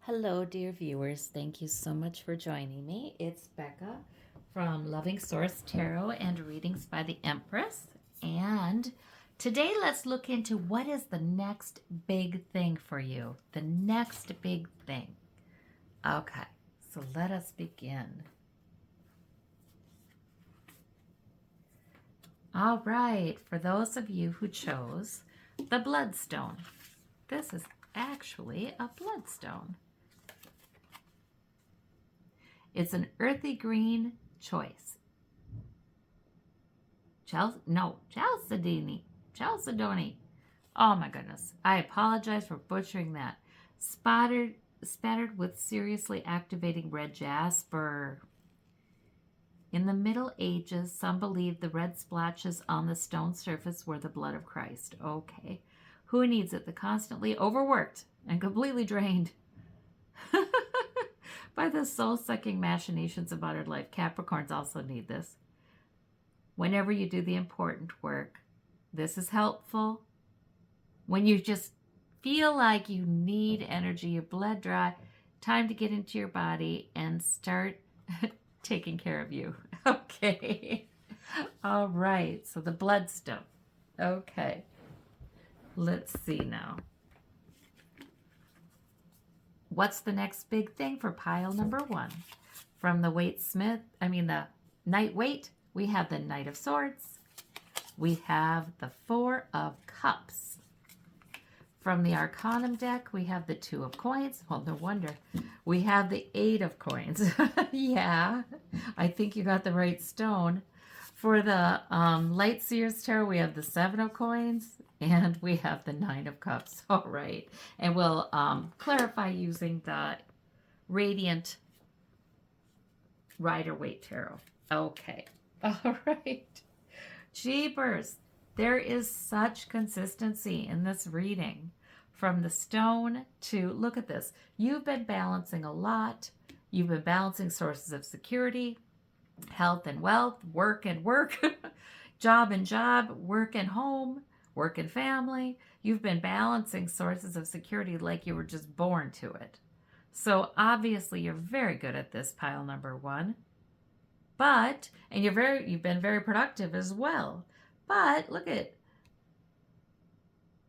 Hello, dear viewers. Thank you so much for joining me. It's Becca from Loving Source Tarot and Readings by the Empress. And today let's look into what is the next big thing for you. The next big thing. Okay, so let us begin. All right, for those of you who chose the Bloodstone, this is actually a Bloodstone. It's an earthy green choice. Chalcedony. Oh my goodness. I apologize for butchering that. Spattered with seriously activating red jasper. In the Middle Ages, some believed the red splotches on the stone surface were the blood of Christ. Okay. Who needs it? The constantly overworked and completely drained by the soul-sucking machinations of modern life. Capricorns also need this. Whenever you do the important work, this is helpful. When you just feel like you need energy, your blood dry, time to get into your body and start taking care of you. Okay. All right. So the Bloodstone. Okay. Let's see now. What's the next big thing for pile number one? From the the Knight Waite, we have the Knight of Swords. We have the Four of Cups. From the Arcanum deck, we have the Two of Coins. Well, no wonder. We have the Eight of Coins. Yeah, I think you got the right stone. For the Light Seers Tarot, we have the Seven of Coins. And we have the Nine of Cups. All right. And we'll clarify using the Radiant Rider-Waite Tarot. Okay. All right. Jeepers. There is such consistency in this reading. From the stone to, look at this. You've been balancing a lot. You've been balancing sources of security, health and wealth, work and work, job and job, work and home, work and family. You've been balancing sources of security like you were just born to it. So obviously you're very good at this, pile number one. And you've been very productive as well. But look at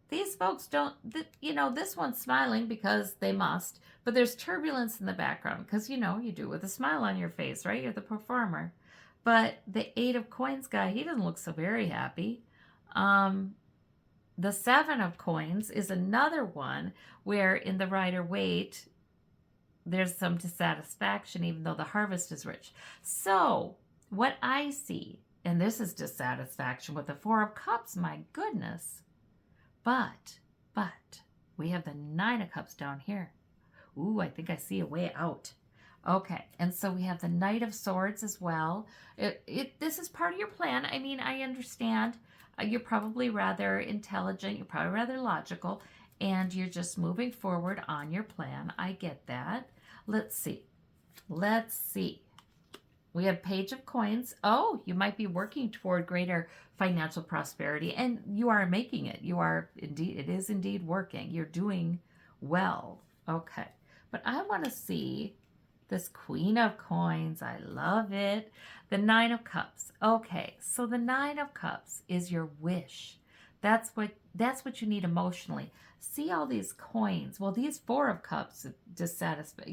these folks this one's smiling because they must, but there's turbulence in the background because you do it with a smile on your face, right? You're the performer. But the Eight of Coins guy, he doesn't look so very happy. The Seven of Coins is another one where in the Rider-Waite, there's some dissatisfaction even though the harvest is rich. So what I see, and this is dissatisfaction with the Four of Cups, my goodness. But we have the Nine of Cups down here. Ooh, I think I see a way out. Okay, and so we have the Knight of Swords as well. This is part of your plan. I mean, I understand. You're probably rather intelligent. You're probably rather logical. And you're just moving forward on your plan. I get that. Let's see. We have Page of Coins. Oh, you might be working toward greater financial prosperity. And you are making it. It is indeed working. You're doing well. Okay. But I want to see this Queen of Coins. I love it. The Nine of Cups. Okay, so the Nine of Cups is your wish. That's what you need emotionally. See all these coins. Well, these Four of Cups dissatisfy.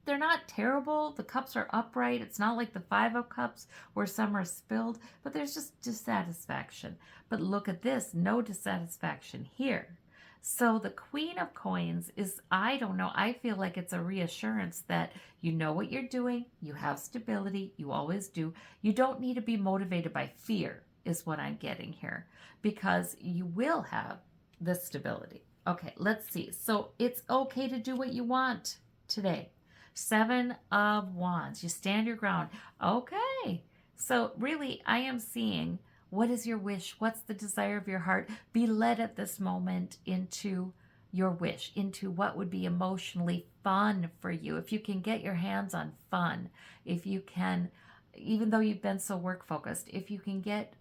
They're not terrible. The cups are upright. It's not like the Five of Cups where some are spilled, but there's just dissatisfaction. But look at this. No dissatisfaction here. So the Queen of Coins is, I don't know, I feel like it's a reassurance that you know what you're doing, you have stability, you always do. You don't need to be motivated by fear, is what I'm getting here, because you will have the stability. Okay, let's see. So it's okay to do what you want today. Seven of Wands, you stand your ground. Okay, so really I am seeing, what is your wish? What's the desire of your heart? Be led at this moment into your wish, into what would be emotionally fun for you. If you can get your hands on fun, if you can, even though you've been so work focused, if you can get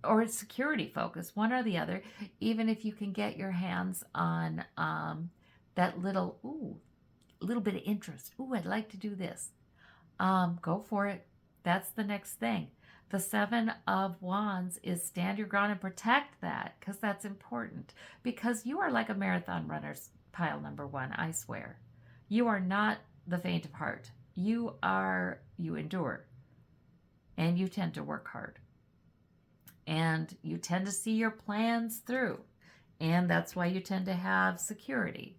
or security focused, one or the other, even if you can get your hands on that little, ooh, little bit of interest. Ooh, I'd like to do this. Go for it. That's the next thing. The Seven of Wands is stand your ground and protect that, because that's important. Because you are like a marathon runner, pile number one, I swear. You are not the faint of heart. You endure, and you tend to work hard. And you tend to see your plans through. And that's why you tend to have security.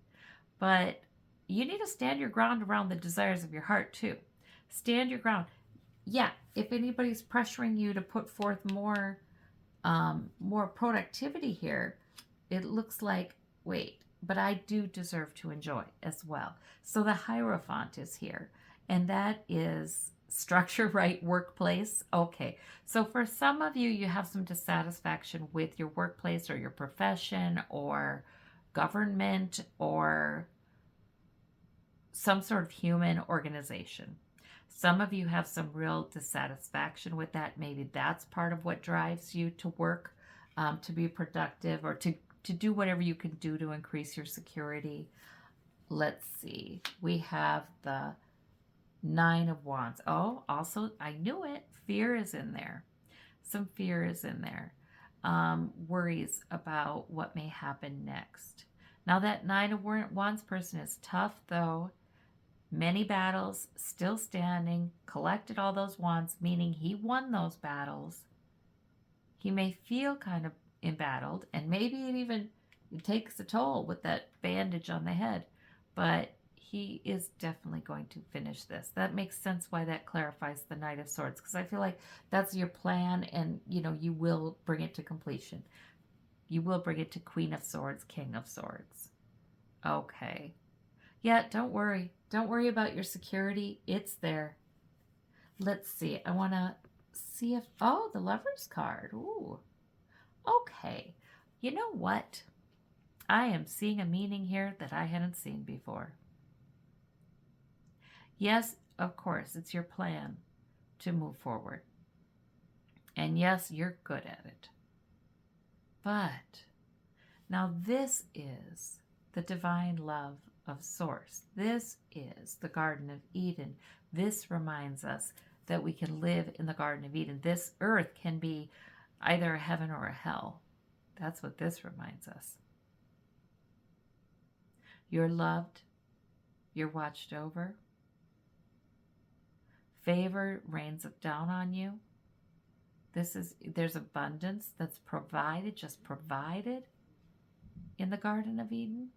But you need to stand your ground around the desires of your heart too. Stand your ground. Yeah, if anybody's pressuring you to put forth more productivity here, it looks like, wait, but I do deserve to enjoy as well. So the Hierophant is here, and that is structure right workplace. Okay, so for some of you, you have some dissatisfaction with your workplace or your profession or government or some sort of human organization. Some of you have some real dissatisfaction with that. Maybe that's part of what drives you to work, to be productive, or to do whatever you can do to increase your security. Let's see. We have the Nine of Wands. Oh, also, I knew it. Fear is in there. Some fear is in there. Worries about what may happen next. Now, that Nine of Wands person is tough, though. Many battles, still standing, collected all those wands, meaning he won those battles. He may feel kind of embattled, and maybe it takes a toll with that bandage on the head, but he is definitely going to finish this. That makes sense why that clarifies the Knight of Swords, because I feel like that's your plan, and you will bring it to completion. You will bring it to Queen of Swords, King of Swords. Okay. Yeah, don't worry. Don't worry about your security. It's there. Let's see. I want to see if... Oh, the Lover's card. Ooh. Okay. You know what? I am seeing a meaning here that I hadn't seen before. Yes, of course, it's your plan to move forward. And yes, you're good at it. But now this is the divine love of Source. This is the Garden of Eden. This reminds us that we can live in the Garden of Eden. This earth can be either a heaven or a hell. That's what this reminds us. You're loved. You're watched over. Favor rains down on you. There's abundance that's provided, just provided in the Garden of Eden.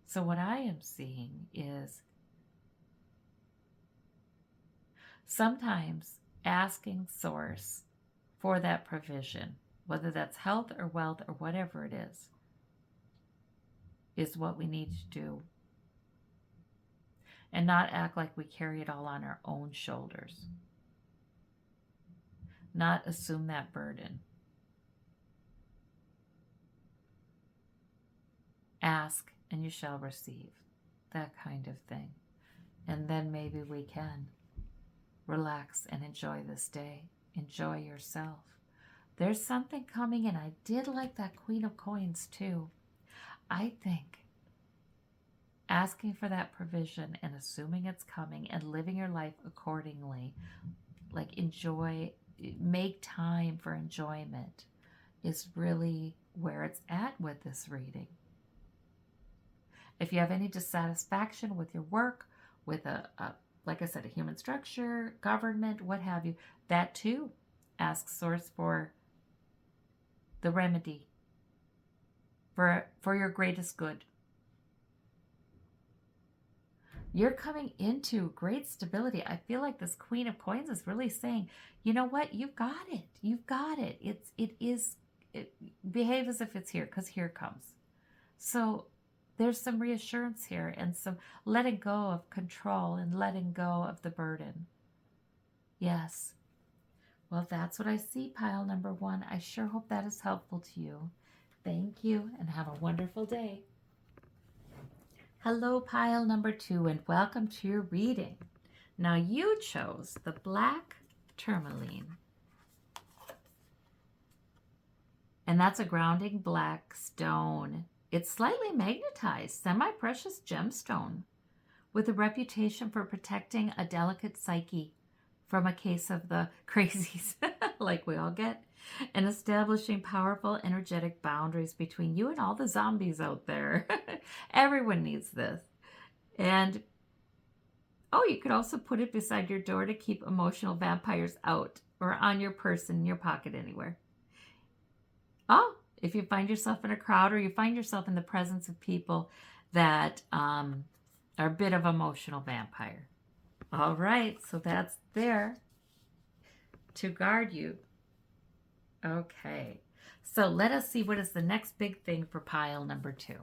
So what I am seeing is sometimes asking Source for that provision, whether that's health or wealth or whatever it is what we need to do. And not act like we carry it all on our own shoulders. Not assume that burden. Ask and you shall receive. That kind of thing. And then maybe we can relax and enjoy this day. Enjoy yourself. There's something coming in. I did like that Queen of Coins too. I think asking for that provision and assuming it's coming and living your life accordingly, like enjoy, make time for enjoyment, is really where it's at with this reading. If you have any dissatisfaction with your work, with like I said, a human structure, government, what have you, that too, ask Source for the remedy for your greatest good. You're coming into great stability. I feel like this Queen of Coins is really saying, you know what? You've got it. You've got it. Behave as if it's here, because here it comes. So there's some reassurance here and some letting go of control and letting go of the burden. Yes. Well, that's what I see, pile number one. I sure hope that is helpful to you. Thank you and have a wonderful day. Hello, pile number two, and welcome to your reading. Now you chose the black Tourmaline. And that's a grounding black stone. It's slightly magnetized, semi-precious gemstone with a reputation for protecting a delicate psyche from a case of the crazies, like we all get, and establishing powerful energetic boundaries between you and all the zombies out there. Everyone needs this. And oh, you could also put it beside your door to keep emotional vampires out, or on your person, in your pocket, anywhere. Oh, if you find yourself in a crowd or you find yourself in the presence of people that are a bit of emotional vampire. All right, so that's there to guard you. Okay, so let us see what is the next big thing for pile number 2.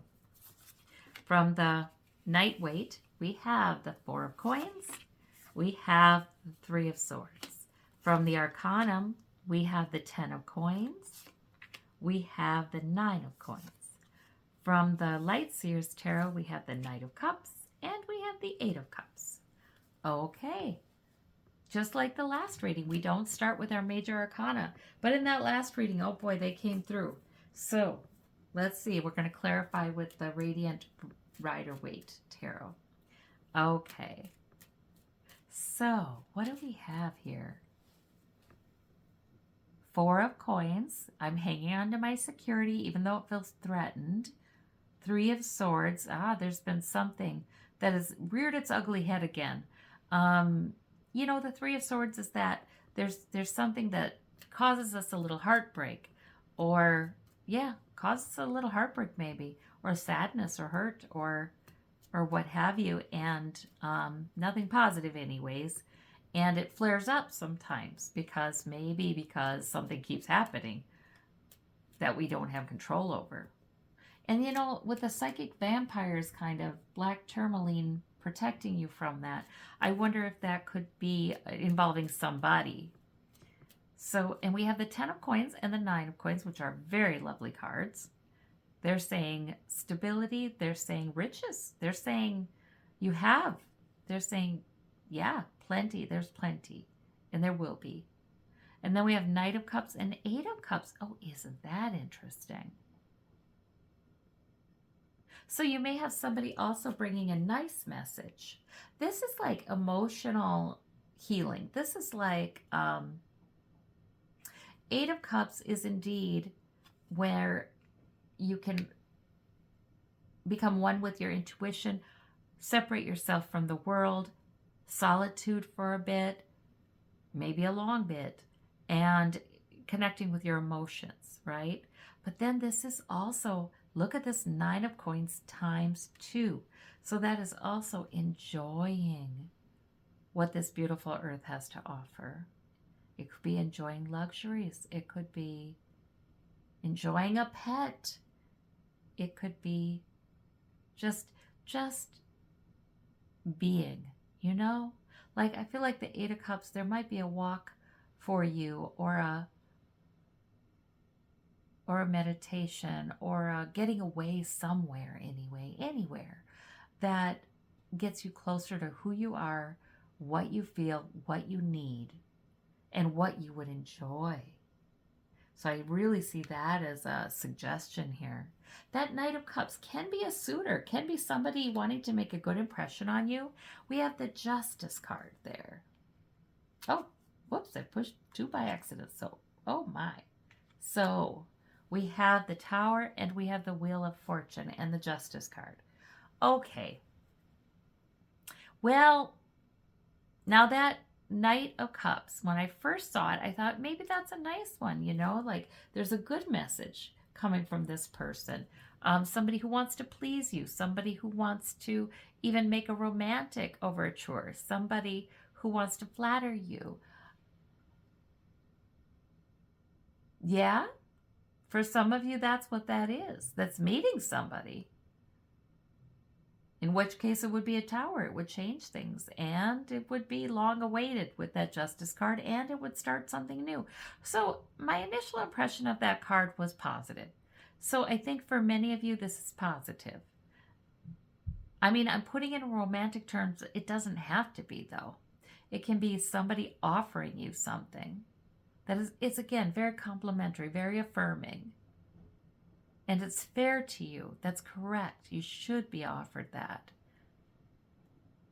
From the Night Waite, we have the 4 of Coins. We have the 3 of Swords. From the Arcanum, we have the 10 of Coins. We have the 9 of Coins. From the Light Seers Tarot, we have the Knight of Cups. And we have the 8 of Cups. Okay. Just like the last reading, we don't start with our major arcana. But in that last reading, oh boy, they came through. So, let's see. We're going to clarify with the Radiant Rider-Waite Tarot. Okay. So, what do we have here? 4 of Coins. I'm hanging on to my security, even though it feels threatened. 3 of Swords. There's been something that has reared its ugly head again. You know, the 3 of Swords is that there's something that causes us a little heartbreak, or causes a little heartbreak maybe, or sadness or hurt or what have you, and nothing positive anyways. And it flares up sometimes because something keeps happening that we don't have control over. And you know, with the psychic vampires kind of black tourmaline protecting you from that, I wonder if that could be involving somebody. So, and we have the 10 of Coins and the 9 of Coins, which are very lovely cards. They're saying stability. They're saying riches. They're saying you have. They're saying, yeah, plenty. There's plenty. And there will be. And then we have Knight of Cups and 8 of Cups. Oh, isn't that interesting? So you may have somebody also bringing a nice message. This is like emotional healing. This is like 8 of Cups is indeed where you can become one with your intuition, separate yourself from the world, solitude for a bit, maybe a long bit, and connecting with your emotions, right? But then this is also, look at this 9 of Coins times 2. So that is also enjoying what this beautiful earth has to offer. It could be enjoying luxuries. It could be enjoying a pet. It could be just being, you know? Like, I feel like the 8 of Cups, there might be a walk for you, or a meditation, or a getting away somewhere anywhere that gets you closer to who you are, what you feel, what you need, and what you would enjoy. So I really see that as a suggestion here. That Knight of Cups can be a suitor, can be somebody wanting to make a good impression on you. We have the Justice card there. Oh, whoops, I pushed 2 by accident. So, oh my. So we have the Tower and we have the Wheel of Fortune and the Justice card. Okay. Well, now that Knight of Cups, when I first saw it, I thought maybe that's a nice one, you know, like there's a good message coming from this person. Somebody who wants to please you, somebody who wants to even make a romantic overture, somebody who wants to flatter you. Yeah, for some of you, that's what that is. That's meeting somebody. In which case it would be a Tower. It would change things, and it would be long awaited with that Justice card, and it would start something new. So my initial impression of that card was positive. So I think for many of you, this is positive. I mean, I'm putting it in romantic terms. It doesn't have to be, though. It can be somebody offering you something that is, it's again, very complimentary, very affirming. And it's fair to you. That's correct. You should be offered that.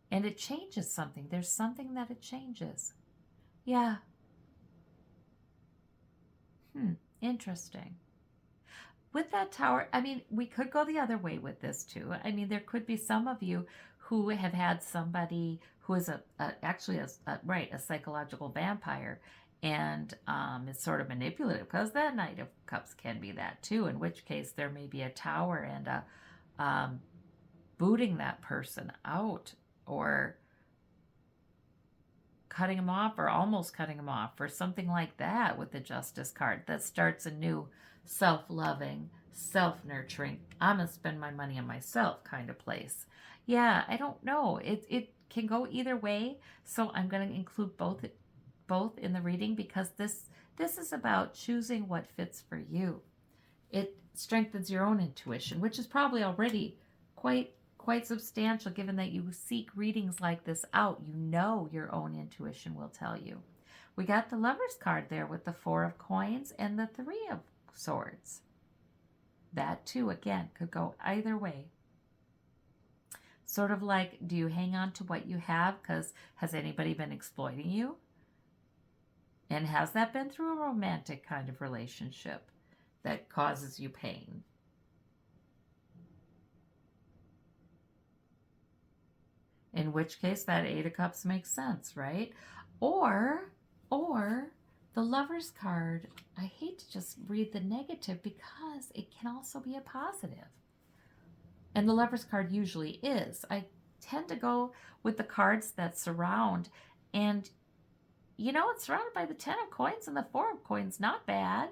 And it changes something. There's something that it changes. Yeah. Interesting. With that tower, I mean, we could go the other way with this too. I mean, there could be some of you who have had somebody who is actually a psychological vampire, and it's sort of manipulative, because that Knight of Cups can be that too. In which case, there may be a tower and booting that person out, or cutting them off, or almost cutting them off, or something like that with the Justice card that starts a new self-loving, self-nurturing, I'm gonna spend my money on myself kind of place. Yeah, I don't know. It can go either way, so I'm going to include both in the reading, because this is about choosing what fits for you. It strengthens your own intuition, which is probably already quite substantial, given that you seek readings like this out. You know your own intuition will tell you. We got the Lover's card there with the 4 of Coins and the 3 of Swords. That too, again, could go either way. Sort of like, do you hang on to what you have because has anybody been exploiting you? And has that been through a romantic kind of relationship that causes you pain? In which case, that 8 of Cups makes sense, right? Or the Lover's card, I hate to just read the negative, because it can also be a positive. And the Lover's card usually is. I tend to go with the cards that surround. And, you know, it's surrounded by the 10 of Coins and the 4 of Coins. Not bad.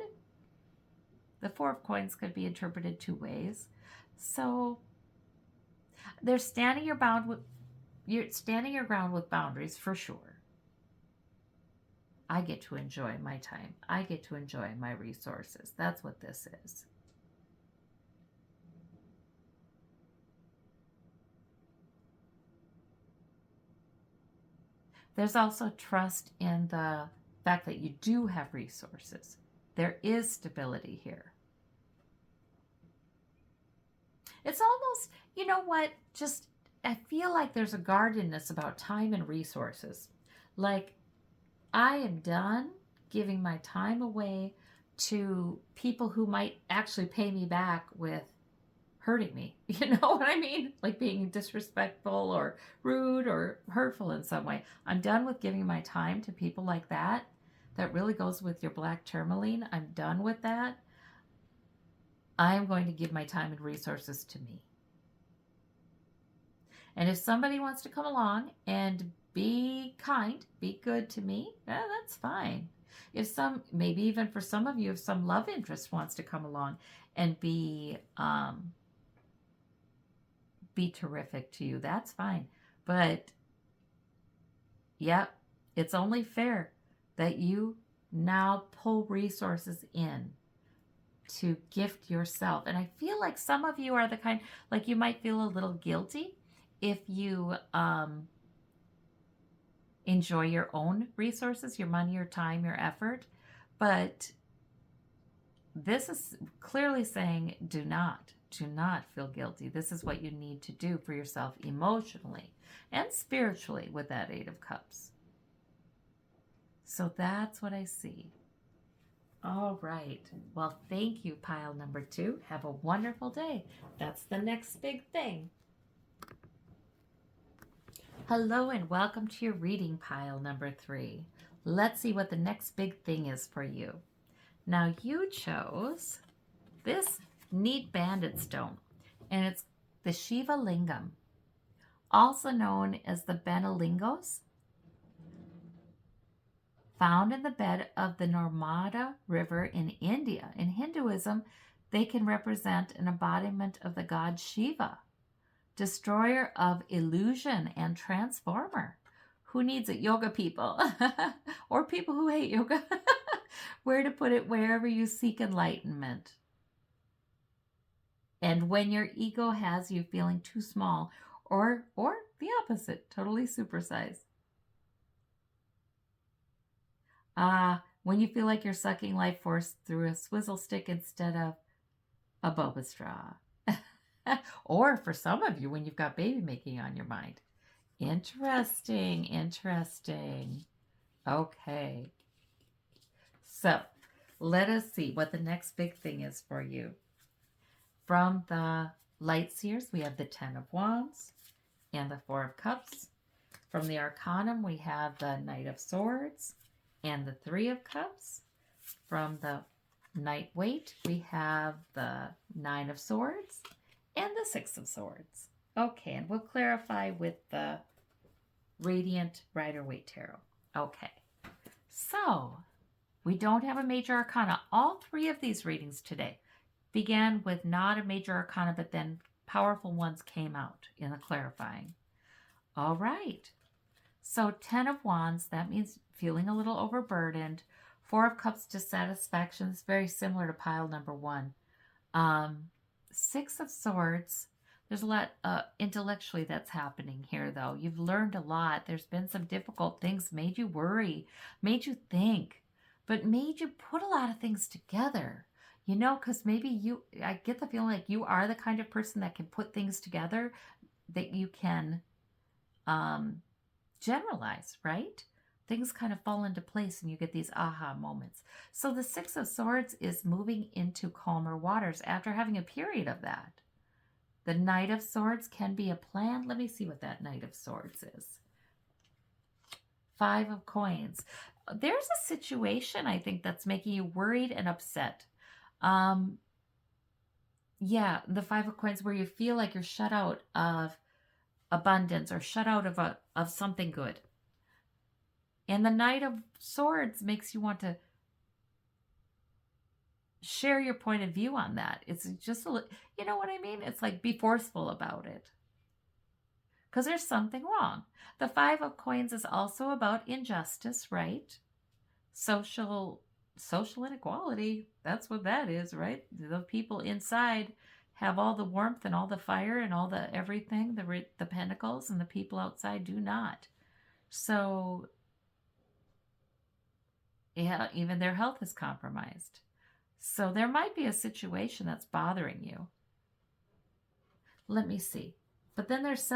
The 4 of Coins could be interpreted 2 ways. So they're standing your ground with boundaries, for sure. I get to enjoy my time. I get to enjoy my resources. That's what this is. There's also trust in the fact that you do have resources. There is stability here. It's almost, you know what, just, I feel like there's a guardedness about time and resources. Like, I am done giving my time away to people who might actually pay me back with hurting me. You know what I mean? Like being disrespectful or rude or hurtful in some way. I'm done with giving my time to people like that. That really goes with your black tourmaline. I'm done with that. I'm going to give my time and resources to me. And if somebody wants to come along and be kind, be good to me, that's fine. If maybe even for some of you, if some love interest wants to come along and be terrific to you, that's fine. But yep, it's only fair that you now pull resources in to gift yourself. And I feel like some of you are the kind, like you might feel a little guilty if you enjoy your own resources, your money, your time, your effort. But this is clearly saying do not feel guilty. This is what you need to do for yourself emotionally and spiritually with that 8 of Cups. So that's what I see. All right. Well, thank you, pile number 2. Have a wonderful day. That's the next big thing. Hello and welcome to your reading, pile number 3. Let's see what the next big thing is for you. Now you chose this neat bandit stone, and it's the Shiva lingam, also known as the Benalingos, found in the bed of the Narmada River in India. In Hinduism, they can represent an embodiment of the god Shiva, destroyer of illusion and transformer. Who needs it? Yoga people or people who hate yoga. Where to put it? Wherever you seek enlightenment. And when your ego has you feeling too small, or the opposite, totally supersized. When you feel like you're sucking life force through a swizzle stick instead of a boba straw. Or for some of you, when you've got baby making on your mind. Interesting, interesting. Okay. So let us see what the next big thing is for you. From the Light Seers, we have the Ten of Wands and the Four of Cups. From the Arcanum, we have the Knight of Swords and the Three of Cups. From the Night Waite, we have the Nine of Swords and the Six of Swords. Okay, and we'll clarify with the Radiant Rider-Waite Tarot. Okay, so we don't have a major arcana. All three of these readings today began with not a major arcana, but then powerful ones came out in the clarifying. All right. So 10 of Wands, that means feeling a little overburdened. 4 of Cups, dissatisfaction. It's very similar to pile number 1. 6 of Swords, there's a lot intellectually that's happening here, though. You've learned a lot. There's been some difficult things, made you worry, made you think, but made you put a lot of things together. You know, because maybe I get the feeling like you are the kind of person that can put things together, that you can generalize, right? Things kind of fall into place and you get these aha moments. So the Six of Swords is moving into calmer waters after having a period of that. The Knight of Swords can be a plan. Let me see what that Knight of Swords is. 5 of Coins. There's a situation, I think, that's making you worried and upset. Yeah, the 5 of Coins, where you feel like you're shut out of abundance or shut out of something good. And the Knight of Swords makes you want to share your point of view on that. It's just, you know what I mean? It's like, be forceful about it. Because there's something wrong. The 5 of Coins is also about injustice, right? Social inequality. That's what that is, right? The people inside have all the warmth and all the fire and all the everything, the pentacles, and the people outside do not. So, yeah, even their health is compromised. So there might be a situation that's bothering you. Let me see. But then there's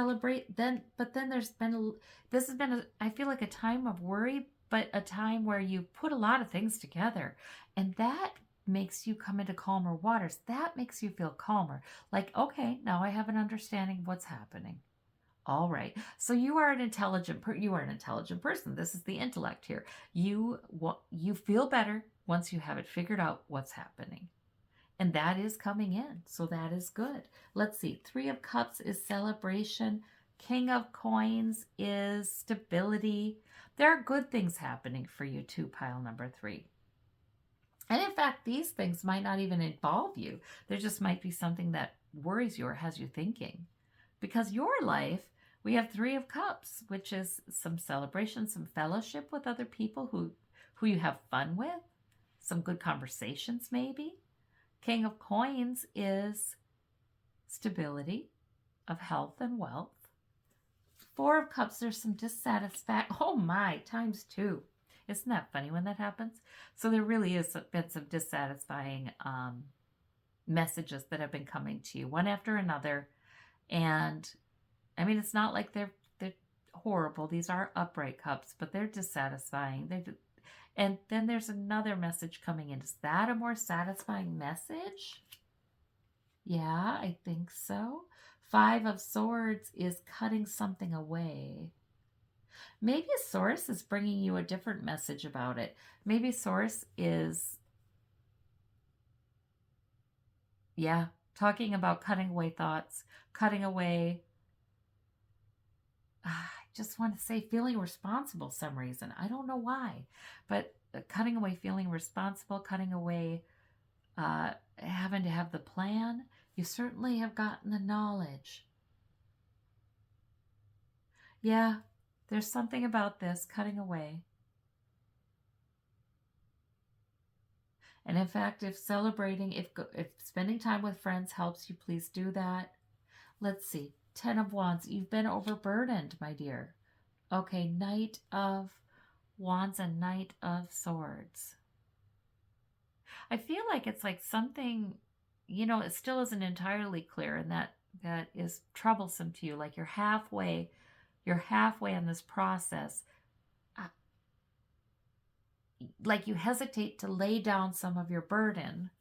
this has been I feel like a time of worry, but a time where you put a lot of things together, and that makes you come into calmer waters. That makes you feel calmer. Like, okay, now I have an understanding of what's happening. All right. So you are an intelligent person. This is the intellect here. You feel better once you have it figured out what's happening. And that is coming in. So that is good. Let's see. 3 of Cups is celebration. King of Coins is stability. There are good things happening for you too, pile number 3. And in fact, these things might not even involve you. There just might be something that worries you or has you thinking. Because your life, we have 3 of Cups, which is some celebration, some fellowship with other people who you have fun with, some good conversations maybe. King of Coins is stability of health and wealth. 4 of Cups, there's some dissatisfaction. Oh my, times 2. Isn't that funny when that happens? So there really has been some dissatisfying messages that have been coming to you, one after another. And I mean, it's not like they're horrible. These are upright cups, but they're dissatisfying. And then there's another message coming in. Is that a more satisfying message? Yeah, I think so. 5 of Swords is cutting something away. Maybe Source is bringing you a different message about it. Maybe Source is, yeah, talking about cutting away thoughts, cutting away, I just want to say feeling responsible some reason. I don't know why, but cutting away feeling responsible, cutting away having to have the plan. You certainly have gotten the knowledge. Yeah, there's something about this cutting away. And in fact, if celebrating, if spending time with friends helps you, please do that. Let's see. 10 of Wands. You've been overburdened, my dear. Okay, Knight of Wands and Knight of Swords. I feel like it's like something, you know, it still isn't entirely clear, and that is troublesome to you. Like you're halfway in this process. Uh, like you hesitate to lay down some of your burden.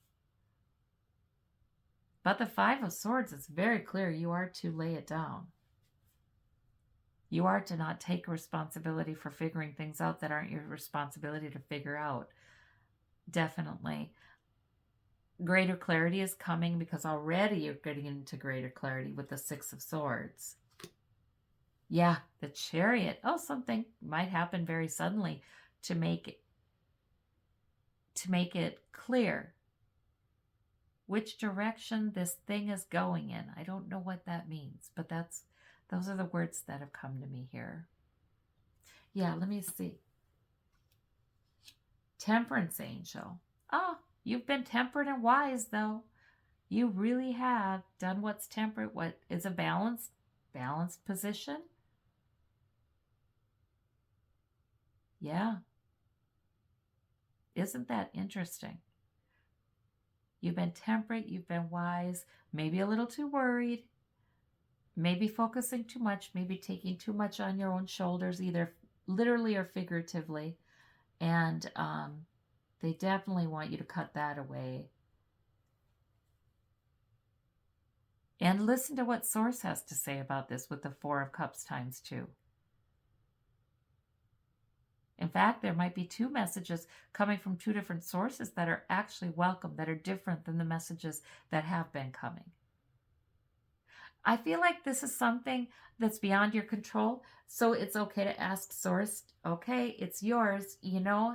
But the Five of Swords is very clear. You are to lay it down. You are to not take responsibility for figuring things out that aren't your responsibility to figure out. Definitely. Greater clarity is coming because already you're getting into greater clarity with the Six of Swords. Yeah, the Chariot. Oh, something might happen very suddenly to make it clear which direction this thing is going in. I don't know what that means, but those are the words that have come to me here. Yeah, let me see. Temperance Angel. Oh, you've been temperate and wise, though. You really have done what's temperate, what is a balanced position. Yeah. Isn't that interesting? You've been temperate, you've been wise, maybe a little too worried, maybe focusing too much, maybe taking too much on your own shoulders, either literally or figuratively. And they definitely want you to cut that away. And listen to what Source has to say about this with the Four of Cups times 2. In fact, there might be 2 messages coming from 2 different sources that are actually welcome, that are different than the messages that have been coming. I feel like this is something that's beyond your control, so it's okay to ask Source, okay, it's yours, you know.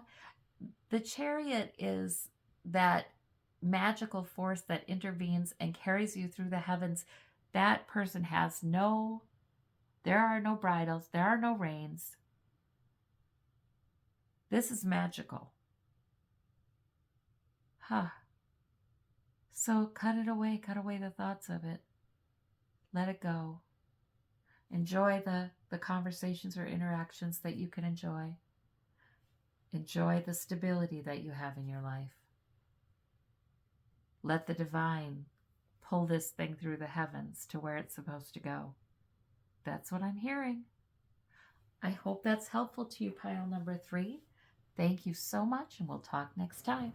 The Chariot is that magical force that intervenes and carries you through the heavens. That person has there are no bridles, there are no reins. This is magical. So cut away the thoughts of it. Let it go. Enjoy the conversations or interactions that you can enjoy. Enjoy the stability that you have in your life. Let the divine pull this thing through the heavens to where it's supposed to go. That's what I'm hearing. I hope that's helpful to you, pile number 3. Thank you so much, and we'll talk next time.